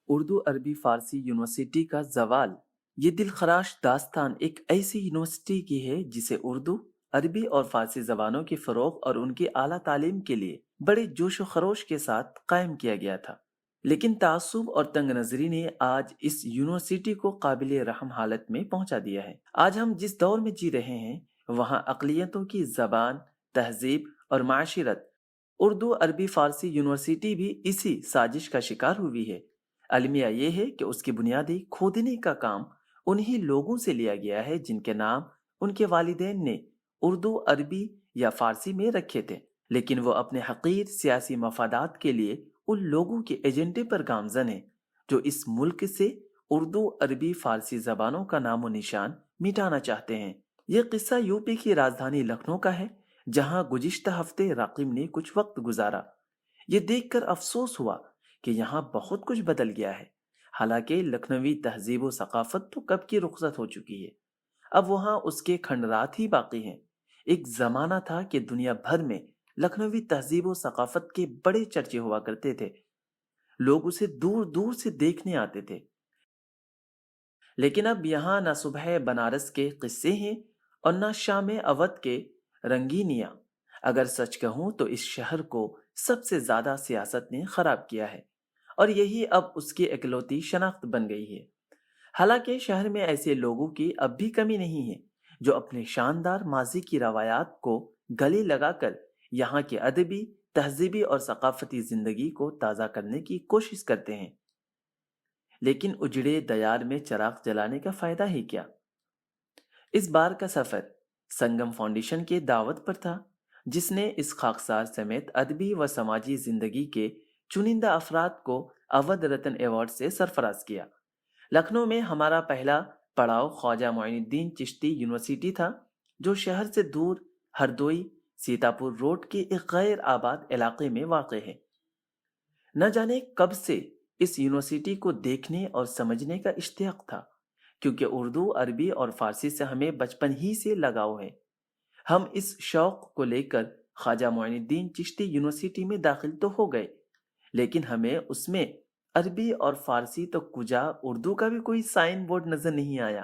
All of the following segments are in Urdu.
اردو عربی فارسی یونیورسٹی کا زوال، یہ دلخراش داستان ایک ایسی یونیورسٹی کی ہے جسے اردو عربی اور فارسی زبانوں کے فروغ اور ان کی اعلیٰ تعلیم کے لیے بڑے جوش و خروش کے ساتھ قائم کیا گیا تھا، لیکن تعصب اور تنگ نظری نے آج اس یونیورسٹی کو قابل رحم حالت میں پہنچا دیا ہے۔ آج ہم جس دور میں جی رہے ہیں وہاں اقلیتوں کی زبان، تہذیب اور معاشرت، اردو عربی فارسی یونیورسٹی بھی اسی سازش کا شکار ہوئی ہے۔ المیہ یہ ہے کہ اس کی بنیادی کھودنے کا کام انہی لوگوں سے لیا گیا ہے جن کے نام ان کے والدین نے اردو عربی یا فارسی میں رکھے تھے، لیکن وہ اپنے حقیر سیاسی مفادات کے لیے ان لوگوں کے ایجنڈے پر گامزن ہیں جو اس ملک سے اردو عربی فارسی زبانوں کا نام و نشان مٹانا چاہتے ہیں۔ یہ قصہ یوپی کی راجدھانی لکھنؤ کا ہے، جہاں گزشتہ ہفتے راقم نے کچھ وقت گزارا۔ یہ دیکھ کر افسوس ہوا کہ یہاں بہت کچھ بدل گیا ہے، حالانکہ لکھنوی تہذیب و ثقافت تو کب کی رخصت ہو چکی ہے، اب وہاں اس کے کھنڈرات ہی باقی ہیں۔ ایک زمانہ تھا کہ دنیا بھر میں لکھنوی تہذیب و ثقافت کے بڑے چرچے ہوا کرتے تھے، لوگ اسے دور دور سے دیکھنے آتے تھے، لیکن اب یہاں نہ صبح بنارس کے قصے ہیں اور نہ شام اودھ کے رنگینیاں۔ اگر سچ کہوں تو اس شہر کو سب سے زیادہ سیاست نے خراب کیا ہے، اور یہی اب اس کی اکلوتی شناخت بن گئی ہے۔ حالانکہ شہر میں ایسے لوگوں کی اب بھی کمی نہیں ہے جو اپنے شاندار ماضی کی روایات کو گلے لگا کر یہاں کے ادبی، تہذیبی اور ثقافتی زندگی کو تازہ کرنے کی کوشش کرتے ہیں، لیکن اجڑے دیار میں چراغ جلانے کا فائدہ ہی کیا؟ اس بار کا سفر سنگم فاؤنڈیشن کے دعوت پر تھا، جس نے اس خاکسار سمیت ادبی و سماجی زندگی کے چنندہ افراد کو اودھ رتن ایوارڈ سے سرفراز کیا۔ لکھنؤ میں ہمارا پہلا پڑاؤ خواجہ معین الدین چشتی یونیورسٹی تھا، جو شہر سے دور ہردوئی سیتاپور روڈ کے ایک غیر آباد علاقے میں واقع ہے۔ نہ جانے کب سے اس یونیورسٹی کو دیکھنے اور سمجھنے کا اشتیاق تھا، کیونکہ اردو، عربی اور فارسی سے ہمیں بچپن ہی سے لگاؤ ہے۔ ہم اس شوق کو لے کر خواجہ معین الدین چشتی یونیورسٹی میں داخل تو ہو گئے، لیکن ہمیں اس میں عربی اور فارسی تو کجا اردو کا بھی کوئی سائن بورڈ نظر نہیں آیا۔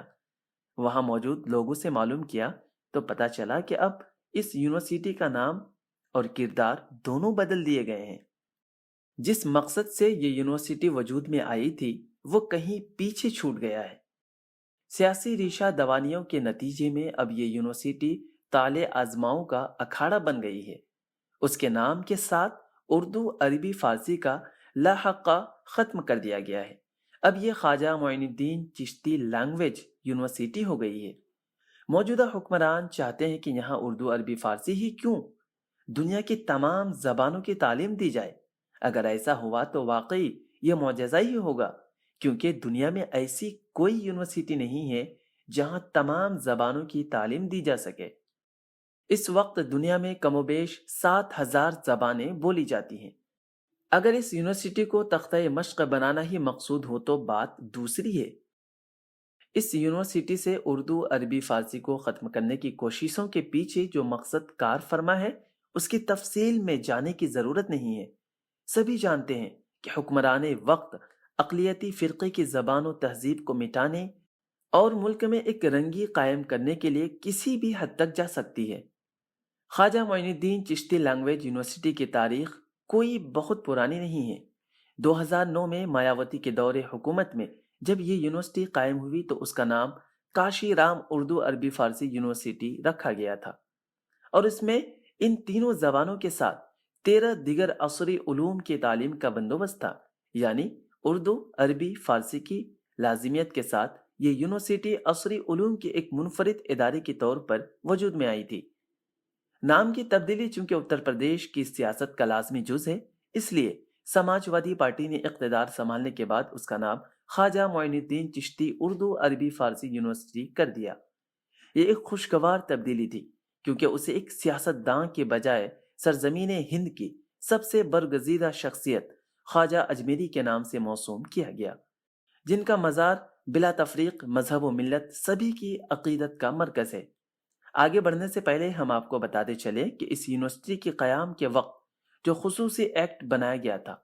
وہاں موجود لوگوں سے معلوم کیا تو پتا چلا کہ اب اس یونیورسٹی کا نام اور کردار دونوں بدل دیے گئے ہیں۔ جس مقصد سے یہ یونیورسٹی وجود میں آئی تھی وہ کہیں پیچھے چھوٹ گیا ہے۔ سیاسی ریشہ دوانیوں کے نتیجے میں اب یہ یونیورسٹی طالع آزماؤں کا اکھاڑا بن گئی ہے۔ اس کے نام کے ساتھ اردو، عربی، فارسی کا لاحقہ ختم کر دیا گیا ہے۔ اب یہ خواجہ معین الدین چشتی لینگویج یونیورسٹی ہو گئی ہے۔ موجودہ حکمران چاہتے ہیں کہ یہاں اردو، عربی، فارسی ہی کیوں، دنیا کی تمام زبانوں کی تعلیم دی جائے۔ اگر ایسا ہوا تو واقعی یہ معجزہ ہی ہوگا، کیونکہ دنیا میں ایسی کوئی یونیورسٹی نہیں ہے جہاں تمام زبانوں کی تعلیم دی جا سکے۔ اس وقت دنیا میں کم و بیش 7,000 زبانیں بولی جاتی ہیں۔ اگر اس یونیورسٹی کو تختہ مشق بنانا ہی مقصود ہو تو بات دوسری ہے۔ اس یونیورسٹی سے اردو، عربی، فارسی کو ختم کرنے کی کوششوں کے پیچھے جو مقصد کار فرما ہے اس کی تفصیل میں جانے کی ضرورت نہیں ہے۔ سبھی جانتے ہیں کہ حکمران وقت اقلیتی فرقے کی زبان و تہذیب کو مٹانے اور ملک میں ایک رنگی قائم کرنے کے لیے کسی بھی حد تک جا سکتی ہے۔ خواجہ معین الدین چشتی لینگویج یونیورسٹی کی تاریخ کوئی بہت پرانی نہیں ہے۔ 2009 میں مایاوتی کے دور حکومت میں جب یہ یونیورسٹی قائم ہوئی تو اس کا نام کاشی رام اردو، عربی، فارسی یونیورسٹی رکھا گیا تھا، اور اس میں ان تینوں زبانوں کے ساتھ 13 دیگر عصری علوم کی تعلیم کا بندوبست تھا، یعنی اردو، عربی، فارسی کی لازمیت کے ساتھ یہ یونیورسٹی عصری علوم کے ایک منفرد ادارے کے طور پر وجود میں آئی تھی۔ نام کی تبدیلی چونکہ اتر پردیش کی سیاست کا لازمی جز ہے، اس لیے سماجوادی پارٹی نے اقتدار سنبھالنے کے بعد اس کا نام خواجہ معین الدین چشتی اردو، عربی، فارسی یونیورسٹی کر دیا۔ یہ ایک خوشگوار تبدیلی تھی، کیونکہ اسے ایک سیاست داں کے بجائے سرزمین ہند کی سب سے برگزیدہ شخصیت خواجہ اجمیری کے نام سے موسوم کیا گیا، جن کا مزار بلا تفریق مذہب و ملت سبھی کی عقیدت کا مرکز ہے۔ آگے بڑھنے سے پہلے ہم آپ کو بتاتے چلیں کہ اس یونیورسٹی کے قیام کے وقت جو خصوصی ایکٹ بنایا گیا تھا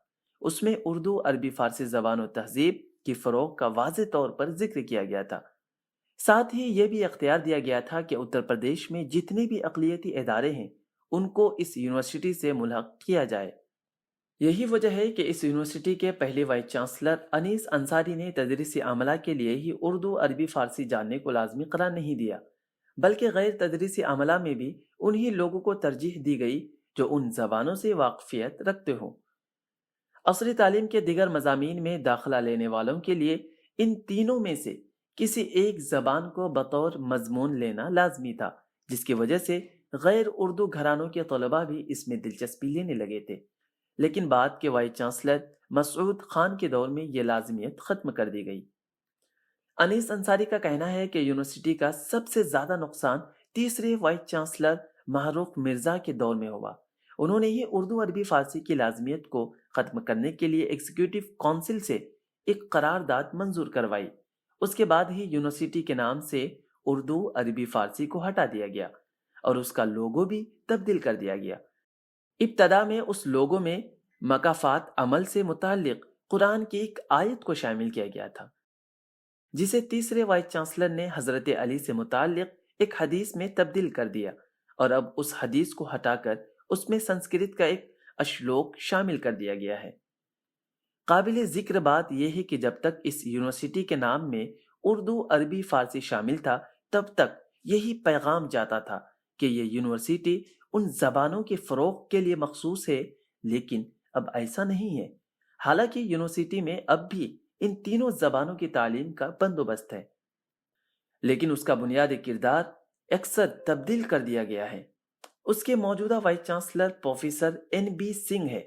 اس میں اردو عربی فارسی زبان و تہذیب کی فروغ کا واضح طور پر ذکر کیا گیا تھا۔ ساتھ ہی یہ بھی اختیار دیا گیا تھا کہ اتر پردیش میں جتنے بھی اقلیتی ادارے ہیں ان کو اس یونیورسٹی سے ملحق کیا جائے۔ یہی وجہ ہے کہ اس یونیورسٹی کے پہلے وائس چانسلر انیس انصاری نے تدریسی عملہ کے لیے ہی اردو عربی فارسی جاننے کو لازمی قرار نہیں دیا، بلکہ غیر تدریسی عملہ میں بھی انہی لوگوں کو ترجیح دی گئی جو ان زبانوں سے واقفیت رکھتے ہوں۔ عصری تعلیم کے دیگر مضامین میں داخلہ لینے والوں کے لیے ان تینوں میں سے کسی ایک زبان کو بطور مضمون لینا لازمی تھا، جس کی وجہ سے غیر اردو گھرانوں کے طلباء بھی اس میں دلچسپی لینے لگے تھے۔ لیکن بعد کے وائس چانسلر مسعود خان کے دور میں یہ لازمیت ختم کر دی گئی۔ انیس انصاری کا کہنا ہے کہ یونیورسٹی کا سب سے زیادہ نقصان تیسرے وائس چانسلر محروق مرزا کے دور میں ہوا۔ انہوں نے ہی اردو عربی فارسی کی لازمیت کو ختم کرنے کے لیے ایگزیکٹو کونسل سے ایک قرارداد منظور کروائی۔ اس کے بعد ہی یونیورسٹی کے نام سے اردو عربی فارسی کو ہٹا دیا گیا اور اس کا لوگو بھی تبدیل کر دیا گیا۔ ابتدا میں اس لوگو میں مکافات عمل سے متعلق قرآن کی ایک آیت کو شامل کیا گیا تھا، جسے تیسرے وائس چانسلر نے حضرت علی سے متعلق ایک حدیث میں تبدیل کر دیا، اور اب اس حدیث کو ہٹا کر اس میں سنسکرت کا ایک اشلوک شامل کر دیا گیا ہے۔ قابل ذکر بات یہ ہے کہ جب تک اس یونیورسٹی کے نام میں اردو عربی فارسی شامل تھا، تب تک یہی پیغام جاتا تھا کہ یہ یونیورسٹی ان زبانوں کے فروغ کے لیے مخصوص ہے، لیکن اب ایسا نہیں ہے۔ حالانکہ یونیورسٹی میں اب بھی ان تینوں زبانوں کی تعلیم کا بندوبست ہے، لیکن اس کا بنیادی کردار اکثر تبدیل کر دیا گیا ہے۔ اس کے موجودہ vice chancellor professor NB Singh ہے۔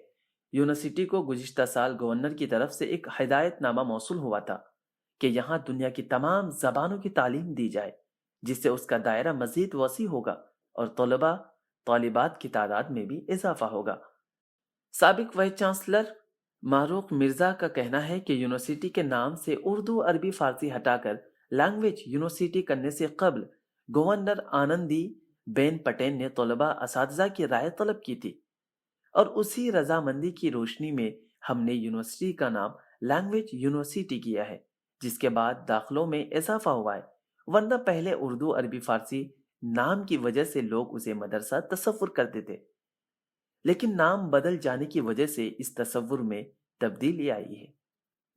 یونیورسٹی کو گزشتہ سال گورنر کی طرف سے ایک ہدایت نامہ موصول ہوا تھا کہ یہاں دنیا کی تمام زبانوں کی تعلیم دی جائے، جس سے اس کا دائرہ مزید وسیع ہوگا اور طلباء طالبات کی تعداد میں بھی اضافہ ہوگا۔ سابق وائس چانسلر محروق مرزا کا کہنا ہے کہ یونیورسٹی کے نام سے اردو عربی فارسی ہٹا کر لینگویج یونیورسٹی کرنے سے قبل گورنر آنندی بین پٹیل نے طلباء اساتذہ کی رائے طلب کی تھی، اور اسی رضامندی کی روشنی میں ہم نے یونیورسٹی کا نام لینگویج یونیورسٹی کیا ہے، جس کے بعد داخلوں میں اضافہ ہوا ہے، ورنہ پہلے اردو عربی فارسی نام کی وجہ سے لوگ اسے مدرسہ تصور کرتے تھے، لیکن نام بدل جانے کی وجہ سے اس تصور میں تبدیلی آئی ہے۔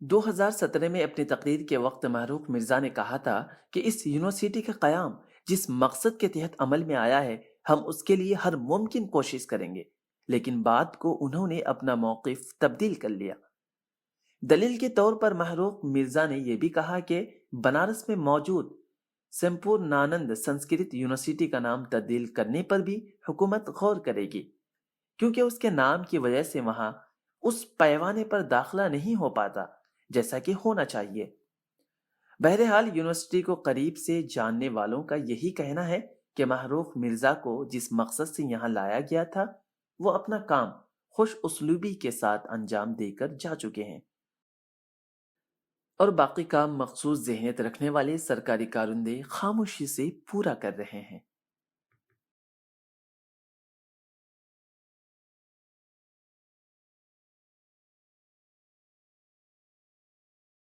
2017 میں اپنی تقریر کے وقت محروق مرزا نے کہا تھا کہ اس یونیورسٹی کا قیام جس مقصد کے تحت عمل میں آیا ہے، ہم اس کے لیے ہر ممکن کوشش کریں گے، لیکن بعد کو انہوں نے اپنا موقف تبدیل کر لیا۔ دلیل کے طور پر محروق مرزا نے یہ بھی کہا کہ بنارس میں موجود سمپور نانند سنسکرت یونیورسٹی کا نام تبدیل کرنے پر بھی حکومت غور کرے گی، کیونکہ اس کے نام کی وجہ سے وہاں اس پیمانے پر داخلہ نہیں ہو پاتا جیسا کہ ہونا چاہیے۔ بہرحال یونیورسٹی کو قریب سے جاننے والوں کا یہی کہنا ہے کہ محروق مرزا کو جس مقصد سے یہاں لایا گیا تھا، وہ اپنا کام خوش اسلوبی کے ساتھ انجام دے کر جا چکے ہیں، اور باقی کام مخصوص ذہنیت رکھنے والے سرکاری کارندے خاموشی سے پورا کر رہے ہیں۔